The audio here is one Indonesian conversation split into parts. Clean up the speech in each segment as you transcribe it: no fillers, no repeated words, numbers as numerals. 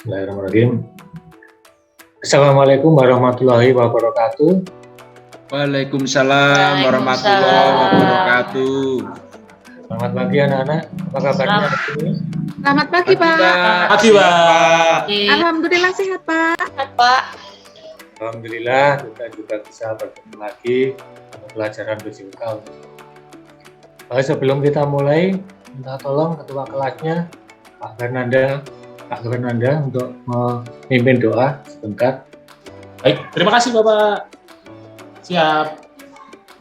Bismillahirrahmanirrahim. Assalamualaikum warahmatullahi wabarakatuh. Waalaikumsalam warahmatullahi wabarakatuh. Selamat pagi anak-anak. Apa kabarnya hari ini? Selamat pagi, Pak. Pagi, Pak. Alhamdulillah sehat, Pak. Pak. Alhamdulillah kita juga bisa bertemu lagi untuk pelajaran fisika. Sebelum kita mulai, minta tolong ketua kelasnya Pak Fernanda untuk memimpin doa sebentar. Baik, terima kasih Bapak. Siap.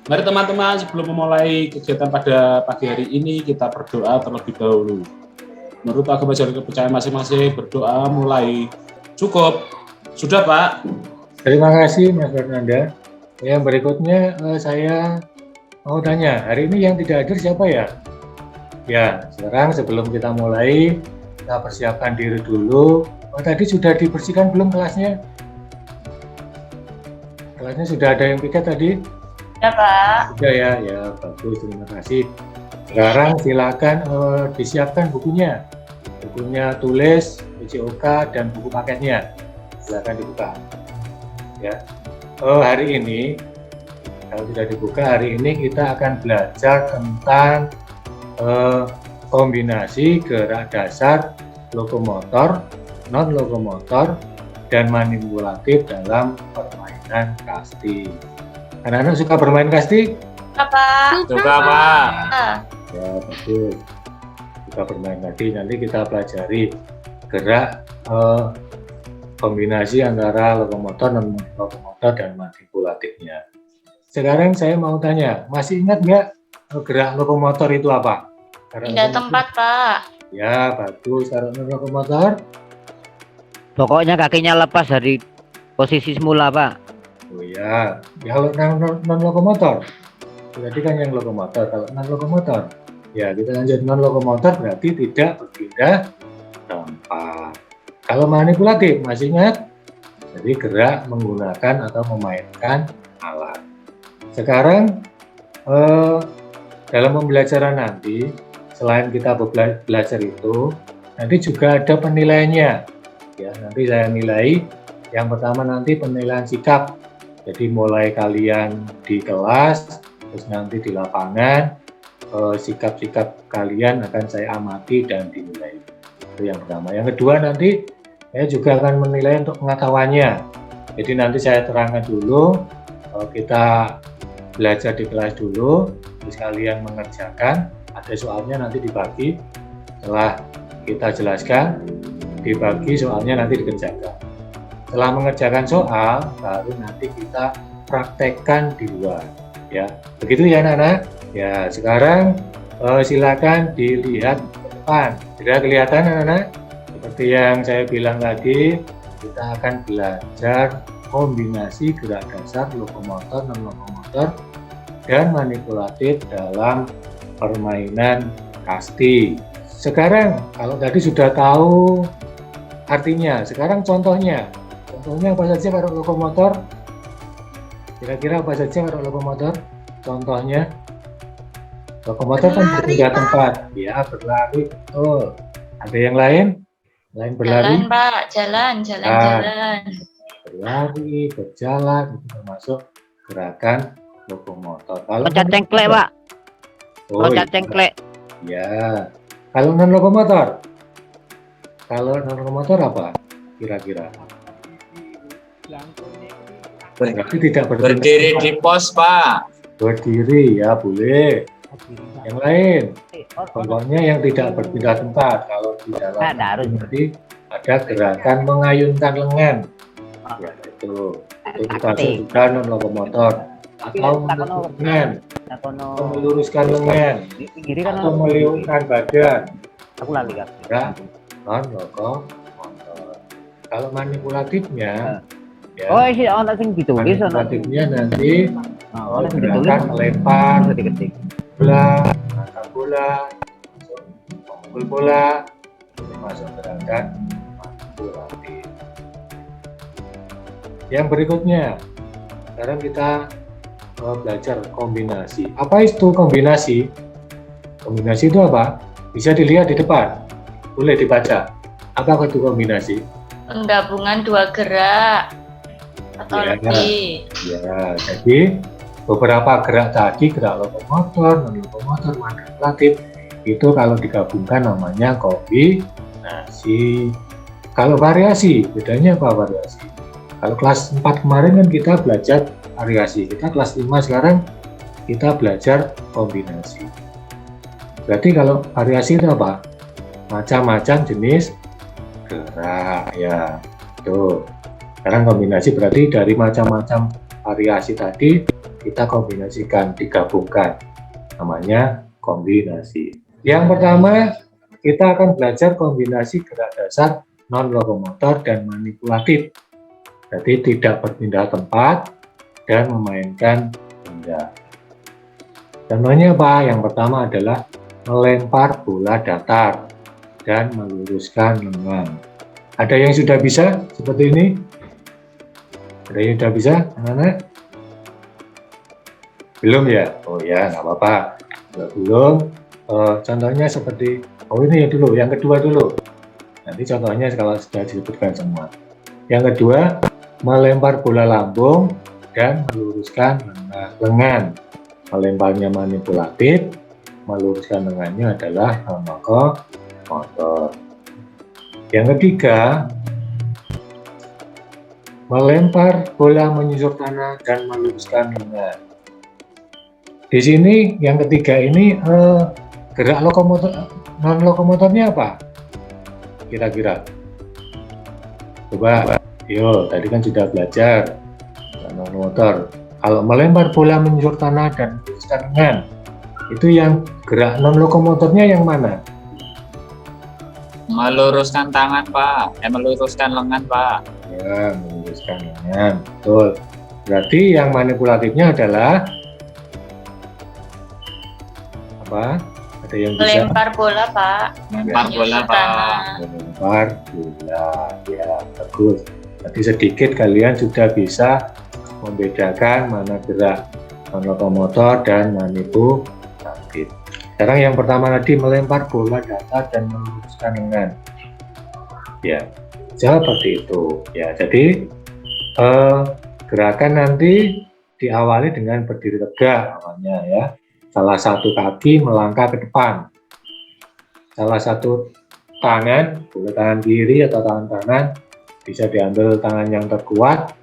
Mari teman-teman, sebelum memulai kegiatan pada pagi hari ini, kita berdoa terlebih dahulu. Menurut agama dan kepercayaan masing-masing, berdoa mulai. Cukup. Sudah, Pak. Terima kasih, Mas Fernanda. Yang berikutnya, saya mau tanya, hari ini yang tidak hadir siapa ya? Ya, sekarang sebelum kita mulai, kita persiapkan diri dulu. Tadi sudah dibersihkan belum kelasnya? Kelasnya sudah ada yang piket tadi? Ya, Pak. Sudah ya, ya bagus, terima kasih. Sekarang silakan disiapkan bukunya. Bukunya tulis, PJOK, dan buku paketnya. Silakan dibuka. Ya. Hari ini, kalau sudah dibuka, hari ini kita akan belajar tentang kombinasi gerak dasar lokomotor, non-lokomotor, dan manipulatif dalam permainan kasti. Anak-anak suka bermain kasti? Pak. Suka, Pak. Ya, bagus. Suka bermain kasti. Nanti kita pelajari gerak kombinasi antara lokomotor, non-lokomotor, dan manipulatifnya. Sekarang saya mau tanya, masih ingat nggak gerak lokomotor itu apa? Pindah tempat, Pak. Ya, bagus. Kalau non-lokomotor? Pokoknya kakinya lepas dari posisi semula, Pak. Oh ya, kalau non-lokomotor, berarti kan yang lokomotor. Kalau non-lokomotor, ya kita lanjut. Non-lokomotor berarti tidak berpindah tempat. Kalau manipulatif, masih ingat? Jadi gerak menggunakan atau memainkan alat. Sekarang dalam pembelajaran nanti, selain kita belajar itu, nanti juga ada penilaiannya. Ya, nanti saya nilai. Yang pertama nanti penilaian sikap. Jadi mulai kalian di kelas, terus nanti di lapangan, sikap-sikap kalian akan saya amati dan dinilai. Itu yang pertama. Yang kedua nanti saya juga akan menilai untuk pengetahuannya. Jadi nanti saya terangkan dulu, kita belajar di kelas dulu, terus kalian mengerjakan, ada soalnya nanti dibagi, setelah kita jelaskan, dibagi soalnya nanti dikerjakan. Setelah mengerjakan soal, baru nanti kita praktekkan di luar. Ya, begitu ya anak-anak. Ya, sekarang silakan dilihat ke depan. Sudah kelihatan anak-anak? Seperti yang saya bilang tadi, kita akan belajar kombinasi gerak dasar lokomotor, non-lokomotor, dan manipulatif dalam permainan kasti. Sekarang, kalau tadi sudah tahu artinya, sekarang contohnya. Contohnya apa saja kalau lokomotor? Kira-kira apa saja kalau lokomotor? Contohnya, lokomotor kan berpindah tempat, ya berlari. Oh, ada yang lain? Lain berlari? Jalan, Pak. Jalan. Berlari, berjalan, itu termasuk gerakan lokomotor. Kalau Loncat cengklek, Pak. Loncat cengklek. Ya. Kalau non lokomotor? Kalau non lokomotor apa? Kira-kira? Berarti tidak Berdiri di pos, Pak. Berdiri, ya boleh. Yang lain, contohnya yang tidak berpindah tempat. Kalau di dalam berarti ada gerakan mengayunkan lengan. Ya, itu termasuk juga non lokomotor. Atau menentuk lengan, atau meluruskan lengan, atau meliukkan badan. Aku lali kan. Ya, non lokomotor. Kalau manipulatifnya, ya, Oh, isi ono sing ditulis ono. manipulatifnya nanti Ono sing ditulis gerakan melempar ketik-ketik. bola, angkat bola, memukul bola, ini masuk gerakan manipulatif. Yang berikutnya, sekarang kita belajar kombinasi. Apa itu kombinasi? Kombinasi itu apa? Bisa dilihat di depan, boleh dibaca. Apa itu kombinasi? Penggabungan dua gerak atau Ya. lebih. Ya, jadi beberapa gerak tadi, gerak lokomotor, non-lokomotor, manipulatif, itu kalau digabungkan namanya kombinasi. Kalau variasi, bedanya apa variasi? Kalau kelas 4 kemarin kan kita belajar variasi, kita kelas 5 sekarang kita belajar kombinasi. Berarti kalau variasi itu apa? Macam-macam jenis gerak, ya. Tuh. Sekarang kombinasi berarti dari macam-macam variasi tadi kita kombinasikan, digabungkan. Namanya kombinasi. Yang pertama, kita akan belajar kombinasi gerak dasar non-lokomotor dan manipulatif. Jadi tidak berpindah tempat dan memainkan benda. Contohnya apa? Yang pertama adalah melempar bola datar dan meluruskan lengan. Ada yang sudah bisa seperti ini? Ada yang sudah bisa, anak-anak? Belum ya? Oh ya, nggak apa-apa. Kalau belum, contohnya seperti, oh ini dulu, yang kedua dulu. Nanti contohnya kalau sudah disebutkan semua. Yang kedua, melempar bola lambung dan meluruskan lengan. Melemparnya manipulatif, meluruskan lengannya adalah lokomotor. Yang ketiga, melempar bola menyusur tanah dan meluruskan lengan. Di sini yang ketiga ini gerak lokomotor non lokomotornya apa? Kira-kira. Coba, yuk tadi kan sudah belajar non motor. Kalau melempar bola menyusur tanah dan meluruskan lengan, itu yang gerak non lokomotornya yang mana? Meluruskan tangan, Pak. Meluruskan lengan, Pak. Ya, meluruskan lengan, betul. Berarti yang manipulatifnya adalah apa? Ada yang bisa Melempar bola, Pak. Melempar bola, Menyusur Pak. tanah. melempar bola. Ya, bagus. Tadi sedikit kalian sudah bisa membedakan mana gerak lokomotor dan manipulatif. Sekarang yang pertama tadi melempar bola datar dan meluruskan lengan. Ya, seperti itu. Ya, jadi gerakan nanti diawali dengan berdiri tegak awalnya ya. Salah satu kaki melangkah ke depan. Salah satu tangan, boleh tangan kiri atau tangan kanan, bisa diambil tangan yang terkuat.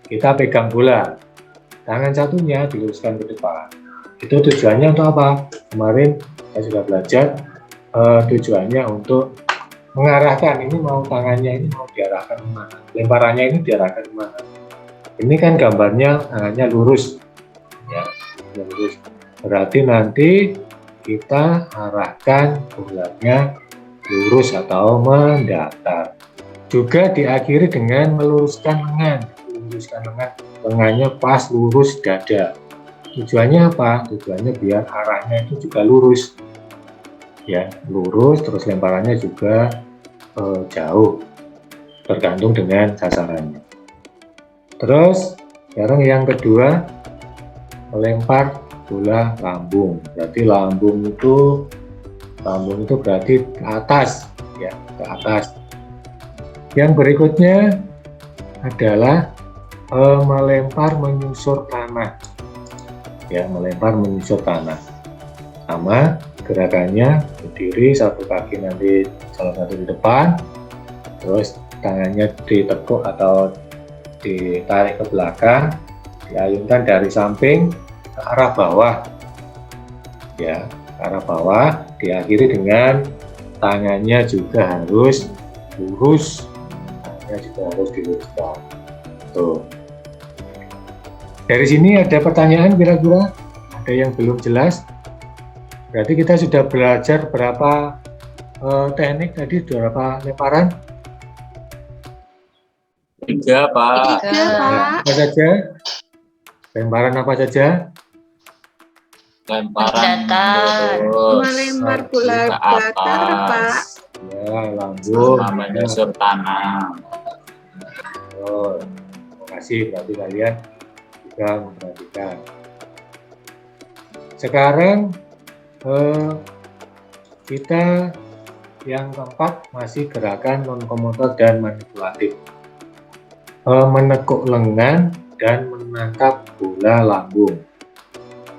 Kita pegang bola. Tangan satunya diluruskan ke depan. Itu tujuannya untuk apa? Kemarin saya sudah belajar tujuannya untuk mengarahkan, ini mau tangannya ini mau diarahkan kemana, lemparannya ini diarahkan kemana. Ini kan gambarnya tangannya lurus, ya, lurus. Berarti nanti kita arahkan bolanya lurus atau mendatar. Juga diakhiri dengan meluruskan lengan, lengannya pas lurus dada. Tujuannya apa? Tujuannya biar arahnya itu juga lurus, ya, lurus. Terus lemparannya juga jauh, tergantung dengan sasarannya. Terus sekarang yang kedua, melempar bola lambung. Berarti lambung itu berarti ke atas, ya, ke atas. Yang berikutnya adalah melempar menyusur tanah. Ya, melempar menyusur tanah. Sama gerakannya, berdiri, satu kaki nanti salah satu di depan, terus tangannya ditekuk atau ditarik ke belakang, diayunkan dari samping ke arah bawah, ya, ke arah bawah, diakhiri dengan tangannya juga harus lurus, tangannya juga harus diluruskan. Tuh. Dari sini ada pertanyaan kira-kira? Ada yang belum jelas? Berarti kita sudah belajar berapa teknik tadi, berapa lemparan? 3, Pak. 3, Pak. Apa saja? Lemparan apa saja? Lemparan Datar. lurus Melempar bola ke datar, Pak. atas. Ya, lambung. Sama menyusur tanah. Oh, terima kasih, berarti kalian juga memperhatikan. Sekarang kita yang keempat masih gerakan non-komotor dan manipulatif. Menekuk lengan dan menangkap bola lambung.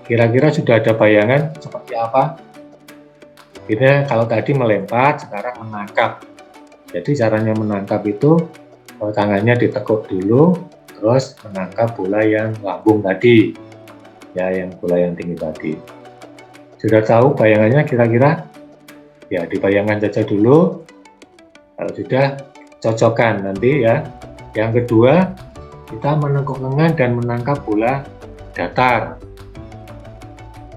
Kira-kira sudah ada bayangan seperti apa? Kita kalau tadi melempar, sekarang menangkap. Jadi caranya menangkap itu tangannya ditekuk dulu, terus menangkap bola yang lambung tadi, ya, yang bola yang tinggi tadi. Sudah tahu bayangannya kira-kira? Ya, dibayangkan saja dulu. Kalau sudah, cocokkan nanti ya. Yang kedua, kita menekuk lengan dan menangkap bola datar.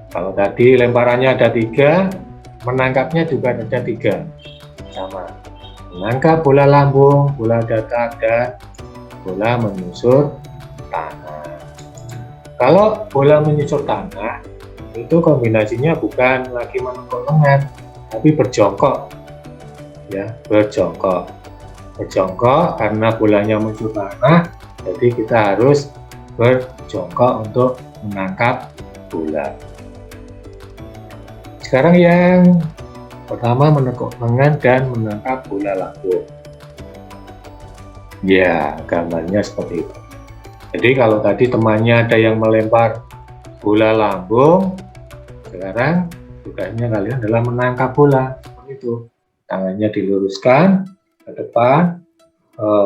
Kalau tadi lemparannya ada 3, menangkapnya juga ada 3. Sama. Menangkap bola lambung, bola datar, dan bola menyusur tanah. Kalau bola menyusur tanah, itu kombinasinya bukan lagi menekuk lengan, tapi berjongkok, ya, berjongkok karena bolanya muncul tanah, jadi kita harus berjongkok untuk menangkap bola. Sekarang yang pertama menekuk lengan dan menangkap bola lambung. Ya, gambarnya seperti itu. Jadi kalau tadi temannya ada yang melempar bola lambung, sekarang tugasnya kalian adalah menangkap bola. Seperti itu. Tangannya diluruskan ke depan,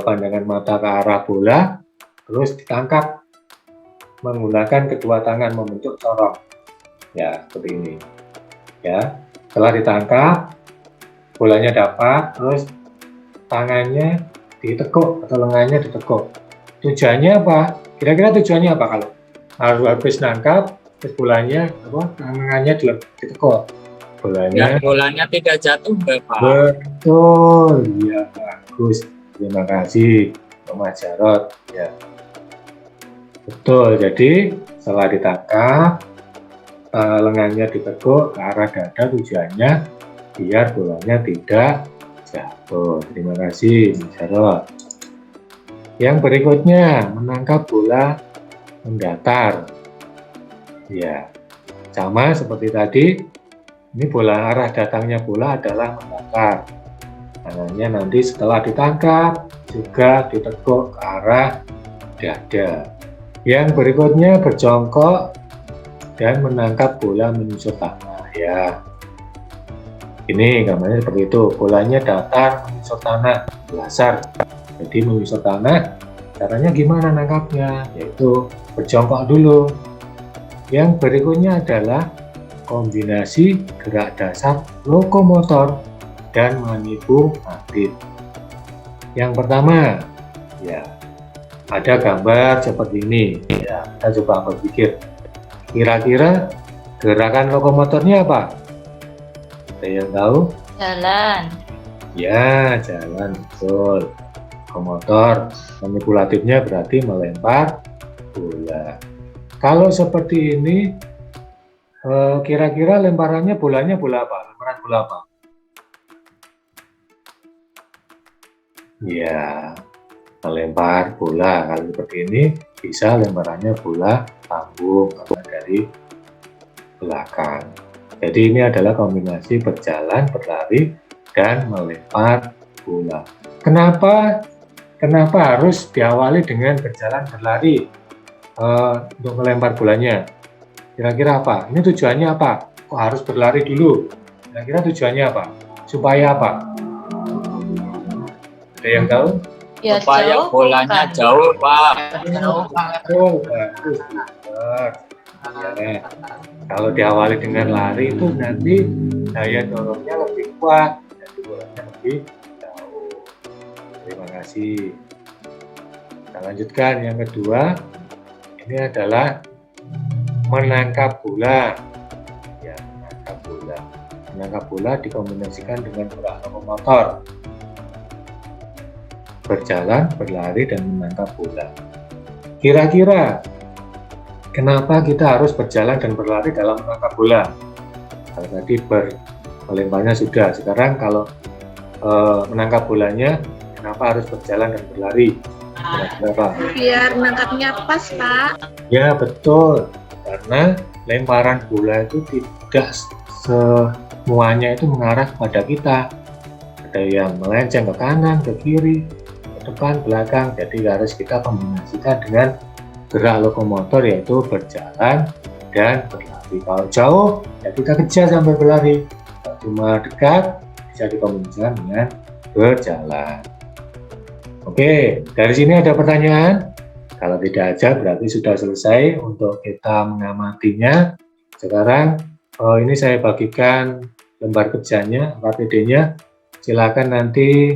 pandangan mata ke arah bola, terus ditangkap menggunakan kedua tangan membentuk corong. Ya, seperti ini. Ya, setelah ditangkap, bolanya dapat, terus tangannya ditekuk atau lengannya ditekuk. Tujuannya apa? Kira-kira tujuannya apa kalau habis nangkap, terus bolanya tangannya ditekuk? Bolanya tidak jatuh, Bapak. Betul, ya, bagus. Terima kasih, Mas Jarot. Ya, betul. Jadi setelah ditangkap, lengannya ditekuk ke arah dada, tujuannya biar bolanya tidak jatuh. Terima kasih, Mas Jarot. Yang berikutnya, menangkap bola mendatar. Ya, sama seperti tadi. Ini bola, arah datangnya bola adalah mendatar. Tangannya nanti setelah ditangkap juga ditekuk ke arah dada. Yang berikutnya berjongkok dan menangkap bola menyusur tanah. Ya, ini gambarnya seperti itu. Bolanya datar menyusur tanah, dasar. Jadi menyusur tanah, caranya gimana nangkapnya? Yaitu berjongkok dulu. Yang berikutnya adalah kombinasi gerak dasar lokomotor dan manipulatif. Yang pertama, ya, ada gambar seperti ini. Ya, kita coba berpikir. Kira-kira gerakan lokomotornya apa? Ada yang tahu? Jalan. Ya, jalan, betul. Lokomotor. Manipulatifnya berarti melempar bola. Kalau seperti ini, kira-kira lemparannya bolanya bola apa? Lemparan bola apa? Ya, melempar bola. Kalau seperti ini, bisa lemparannya bola lambung karena dari belakang. Jadi ini adalah kombinasi berjalan, berlari, dan melempar bola. Kenapa harus diawali dengan berjalan, berlari untuk melempar bolanya? Kira-kira apa? Ini tujuannya apa? Kok harus berlari dulu? Kira-kira tujuannya apa? Supaya apa? Ada yang tahu? Ya, Supaya jauh bolanya bukan? jauh, Pak. Oh, bagus. Benar. Ya. Kalau diawali dengan lari itu nanti daya dorongnya lebih kuat, jadi bolanya lebih jauh. Terima kasih. Kita lanjutkan yang kedua. Ini adalah menangkap bola. Ya, menangkap bola. Menangkap bola dikombinasikan dengan gerak lokomotor. Berjalan, berlari, dan menangkap bola. Kira-kira kenapa kita harus berjalan dan berlari dalam menangkap bola? Kalau tadi melemparnya sudah, sekarang kalau menangkap bolanya, kenapa harus berjalan dan berlari? Kira-kira? Biar nangkapnya pas, Pak. Ya, betul. Karena lemparan bola itu tidak semuanya itu mengarah kepada kita. ada yang melenceng ke kanan, ke kiri, ke depan, belakang. Jadi harus kita kombinasikan dengan gerak lokomotor, yaitu berjalan dan berlari. Kalau jauh, ya kita kejar sambil berlari. Kalau cuma dekat, bisa dikombinasikan dengan berjalan. Oke, dari sini ada pertanyaan? Kalau tidak ada, berarti sudah selesai untuk kita mengamatinya. Sekarang ini saya bagikan lembar kerjanya, KPD-nya. Silakan nanti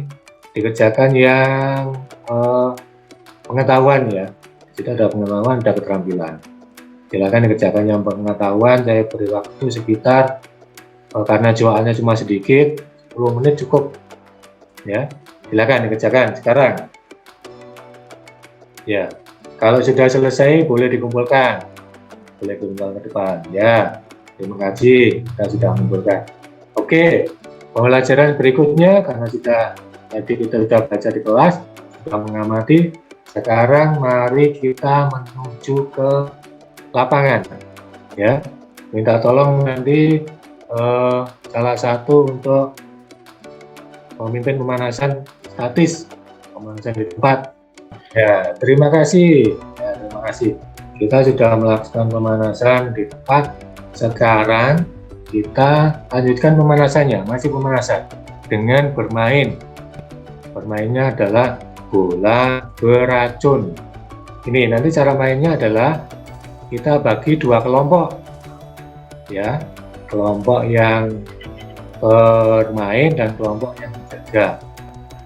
dikerjakan yang pengetahuan ya. Jadi ada pengetahuan, ada keterampilan. Silakan dikerjakan yang pengetahuan. Saya beri waktu sekitar karena jawabannya cuma sedikit, 10 menit cukup. Ya, silakan dikerjakan sekarang. Ya, kalau sudah selesai boleh dikumpulkan, boleh dikumpulkan ke depan. Ya, terima kasih, kita sudah mengumpulkan. Oke, pembelajaran berikutnya karena tadi kita sudah belajar di kelas, sudah mengamati. Sekarang mari kita menuju ke lapangan. Ya, minta tolong nanti salah satu untuk memimpin pemanasan statis, pemanasan di tempat. Ya, terima kasih. Ya, terima kasih. Kita sudah melakukan pemanasan di tempat. Sekarang kita lanjutkan pemanasannya, masih pemanasan dengan bermain. Bermainnya adalah bola beracun. Ini nanti cara mainnya adalah kita bagi dua kelompok. Ya, kelompok yang bermain dan kelompok yang menjaga.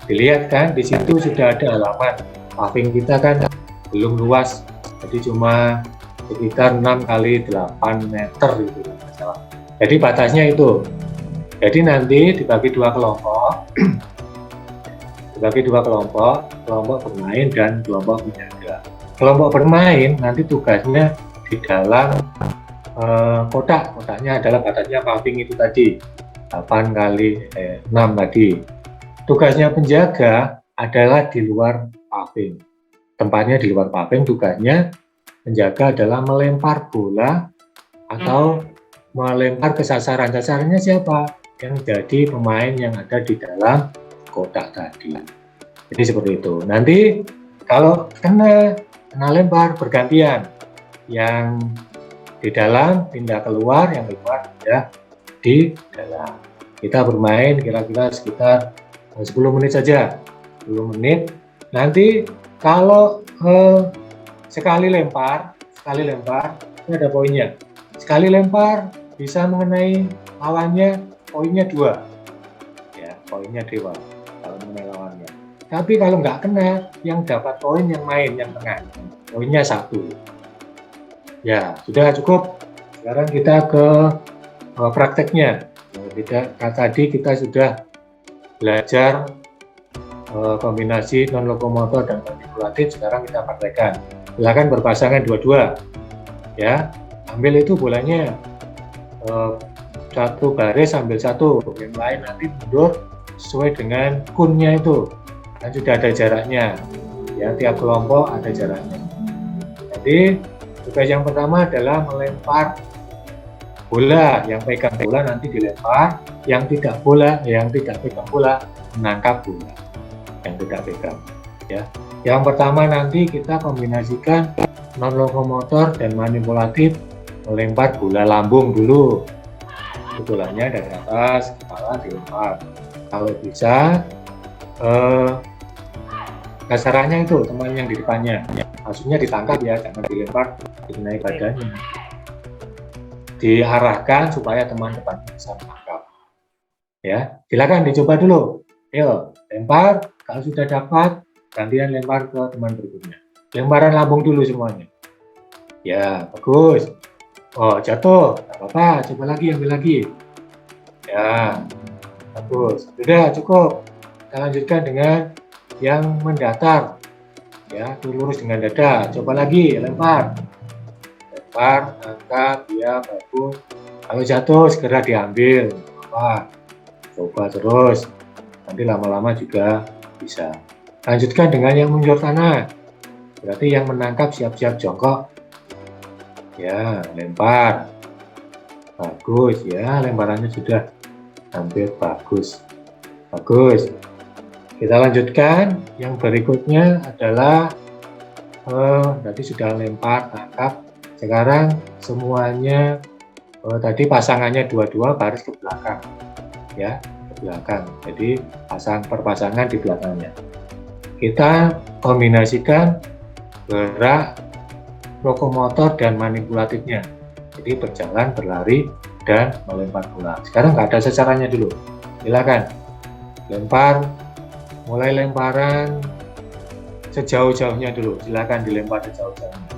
Dilihat kan, di situ sudah ada halaman. Paving kita kan belum luas, jadi cuma sekitar 6 kali 8 meter gitu. Jadi batasnya itu. Jadi nanti dibagi dua kelompok, kelompok bermain dan kelompok menjaga. Kelompok bermain nanti tugasnya di dalam kotaknya adalah batasnya paving itu tadi, 8 kali 6 tadi. Tugasnya penjaga adalah di luar paving. Tempatnya di luar paving, tugasnya penjaga adalah melempar bola atau melempar ke sasaran. Sasarannya siapa? Yang jadi pemain yang ada di dalam kotak tadi. Jadi seperti itu. Nanti kalau kena lempar bergantian. Yang di dalam pindah keluar, yang keluar pindah di dalam. Kita bermain kira-kira sekitar 10 menit saja. 10 menit. Nanti kalau sekali lempar ini ada poinnya. Sekali lempar bisa mengenai lawannya, poinnya 2. Ya, poinnya 2 kalau mengenai lawannya. Tapi kalau nggak kena, yang dapat poin yang main, yang tengah. Poinnya 1. Ya, sudah cukup. Sekarang kita ke prakteknya. Tadi kita sudah belajar kombinasi non lokomotor dan manipulatif. Sekarang kita praktekkan. Silakan berpasangan dua-dua. Ya, ambil itu bolanya satu baris, ambil satu. Yang lain nanti mundur sesuai dengan kunnya itu. Dan sudah ada jaraknya. Ya, tiap kelompok ada jaraknya. Jadi tugas yang pertama adalah melempar bola. Yang pegang bola nanti dilempar. Yang tidak pegang bola menangkap bola. Yang tidak pegang. Ya. Yang pertama nanti kita kombinasikan non lokomotor dan manipulatif, melempar bola lambung dulu. Bolanya dari atas kepala dilempar. Kalau bisa sasarannya itu teman yang di depannya. Maksudnya ditangkap ya, jangan dilempar dikenai badannya. Diarahkan supaya teman depan bisa menangkap. Ya, silakan dicoba dulu. Ayo, lempar. Kalau sudah dapat, gantian lempar ke teman berikutnya. Lemparan lambung dulu semuanya. Ya, bagus. Oh, jatuh. Tidak apa-apa, coba lagi, ambil lagi. Ya, bagus. Sudah, cukup. Kita lanjutkan dengan yang mendatar. Ya, lurus dengan dada. Coba lagi, lempar. Lempar, angkat, ya, bagus. Kalau jatuh, segera diambil. Apa? Coba terus. Nanti lama-lama juga bisa. Lanjutkan dengan yang menjor tanah. Berarti yang menangkap siap-siap jongkok. Ya, lempar. Bagus ya, lemparannya sudah hampir bagus. Bagus. Kita lanjutkan. Yang berikutnya adalah tadi sudah lempar, tangkap. Sekarang semuanya tadi pasangannya dua-dua baris ke belakang, ya, ke belakang. Jadi perpasangan di belakangnya. Kita kombinasikan gerak lokomotor dan manipulatifnya. Jadi berjalan, berlari, dan melempar bola. Sekarang nggak ada secaranya dulu. Silakan lempar, mulai lemparan sejauh-jauhnya dulu. Silakan dilempar sejauh-jauhnya.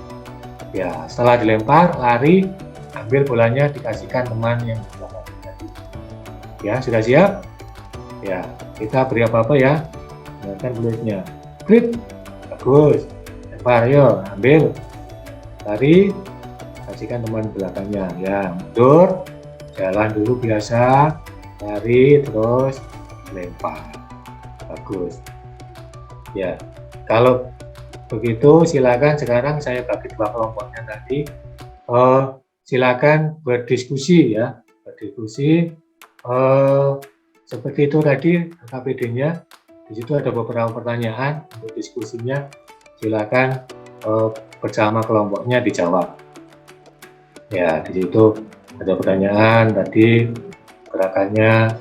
Ya, setelah dilempar, lari, ambil bolanya, dikasihkan teman yang di belakang tadi. Ya, sudah siap? Ya, kita beri apa-apa ya. Gunakan peluitnya. Klik. Bagus. Lempar, yuk, ambil. Lari, kasihkan teman belakangnya. Ya, mundur. Jalan dulu biasa. Lari, terus lempar. Bagus. Ya, kalau begitu silakan sekarang saya bagi dua kelompoknya tadi. Silakan berdiskusi ya, berdiskusi seperti itu tadi KPD-nya. Di situ ada beberapa pertanyaan untuk diskusinya. Silakan bersama kelompoknya dijawab. Ya, di situ ada pertanyaan tadi gerakannya,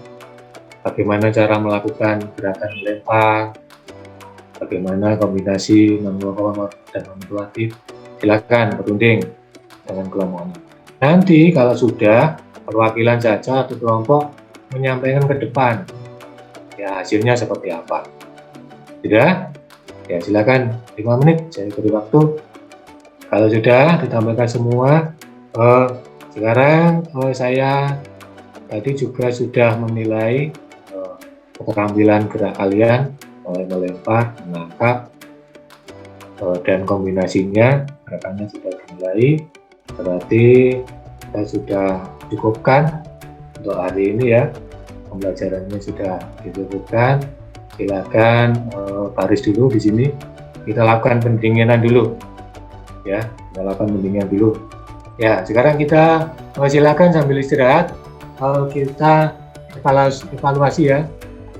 bagaimana cara melakukan gerakan melempar, bagaimana kombinasi non-lokomotor dan manipulatif. Silakan berunding dengan kelompoknya. Nanti kalau sudah, perwakilan saja atau kelompok menyampaikan ke depan. Ya, hasilnya seperti apa. Sudah? Ya, silakan 5 menit saya beri waktu. Kalau sudah ditampilkan semua, sekarang saya tadi juga sudah menilai keterampilan gerak kalian, mulai melempar, menangkap, dan kombinasinya. Gerakannya sudah dinilai. Berarti kita sudah cukupkan untuk hari ini ya. Pembelajarannya sudah dicukupkan. Silakan baris dulu di sini. Kita lakukan pendinginan dulu. Ya, kita lakukan pendinginan dulu. Ya, sekarang kita silakan sambil istirahat. Kita evaluasi ya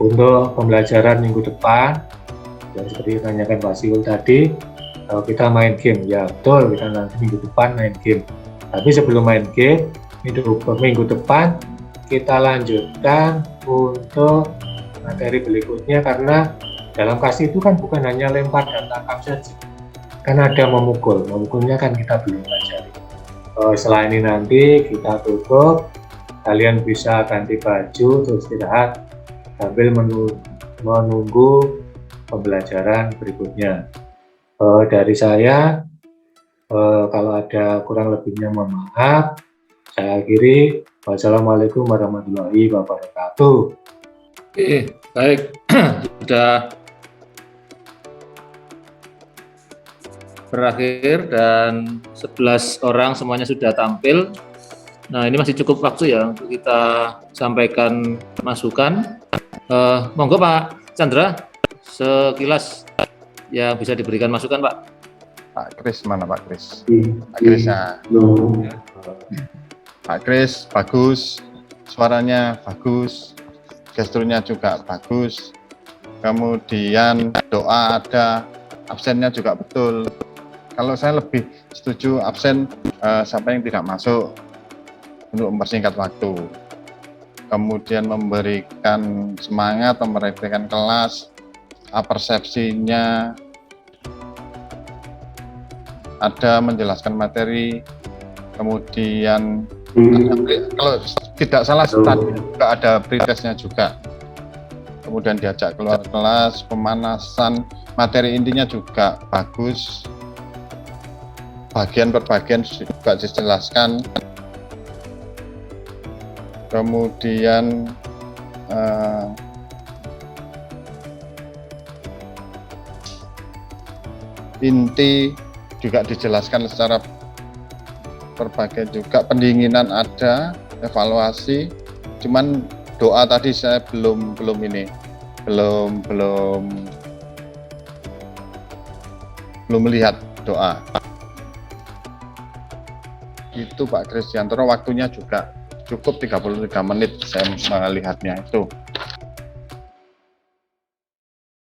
untuk pembelajaran minggu depan. Dan seperti ditanyakan Pak Siul tadi, kita main game, ya betul, kita nanti minggu depan main game. Tapi sebelum main game, minggu depan kita lanjutkan untuk materi berikutnya, karena dalam kasih itu kan bukan hanya lempar dan tangkap saja, kan ada memukulnya kan kita belum pelajari. Setelah ini nanti kita tutup, kalian bisa ganti baju terus istirahat sambil menunggu pembelajaran berikutnya. Dari saya, kalau ada kurang lebihnya mohon maaf. Saya akhiri. Wassalamualaikum warahmatullahi wabarakatuh. Oke, baik. Sudah berakhir dan 11 orang semuanya sudah tampil. Nah, ini masih cukup waktu ya untuk kita sampaikan masukan. Monggo Pak Chandra, sekilas yang bisa diberikan masukan Pak. Pak Kris mana Pak Kris? Pak Krisnya. Pak Kris bagus, suaranya bagus, gesturnya juga bagus. Kemudian doa ada, absennya juga betul. Kalau saya lebih setuju absen siapa yang tidak masuk untuk mempersingkat waktu. Kemudian memberikan semangat, memperhatikan kelas, persepsinya ada, menjelaskan materi, kemudian kalau tidak salah tadi juga ada pretestnya juga, kemudian diajak keluar kelas, pemanasan, materi intinya juga bagus, bagian per bagian juga dijelaskan, kemudian inti juga dijelaskan secara berbagai juga, pendinginan ada, evaluasi. Cuman doa tadi saya belum melihat doa. Itu Pak Krisdiantoro, waktunya juga cukup 33 menit saya melihatnya itu.